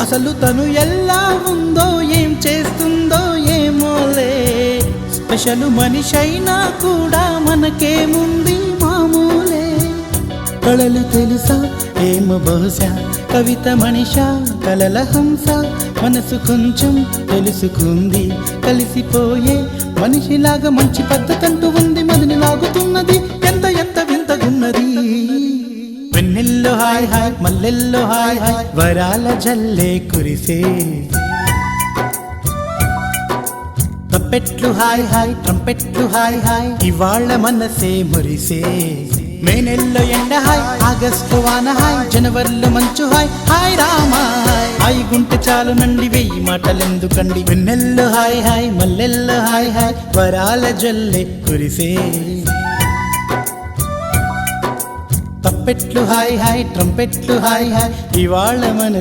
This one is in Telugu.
అసలు తను ఎలా ఉందో ఏం చేస్తుందో ఏమోలే, స్పెషల్ మనిషైనా కూడా మనకేముంది మామూలే. కళలు తెలుసా ఏమో బహుశా, కవిత మనిషా కలల హంస, మనసు కొంచెం తెలుసుకుంది కలిసిపోయే మనిషిలాగా, మంచి పద్ధతంటూ ఉంది మదిని లాగుతున్నది, ఎంత ఎంత వింతగున్నది. వెన్నెల్లో హాయ్ హాయ్ మల్లెల్లో హాయ్ హాయ్, వరాల జల్లే కురిసే. తప్పెట్లు హాయ్ హాయ్ ట్రంపెట్లు హాయ్ హాయ్, ఇవాళ్ళ మనసే మురిసే. మే నెలలో ఎండ హాయ్, ఆగస్టు వాన హాయ్, జనవరిలో మంచు హాయ్, హాయ్ రామా హాయ్ గుంటె చాలు నండి వెయ్యి మాటలెందుకండి. వెన్నెల్లో హాయ్ హాయ్ మల్లెల్లో హాయ్ హాయ్, వరాల జల్లే కురిసే. తప్పెట్లు హాయ్ హాయ్ ట్రంపెట్లు హాయ్ హాయ్, ఇవాళ మన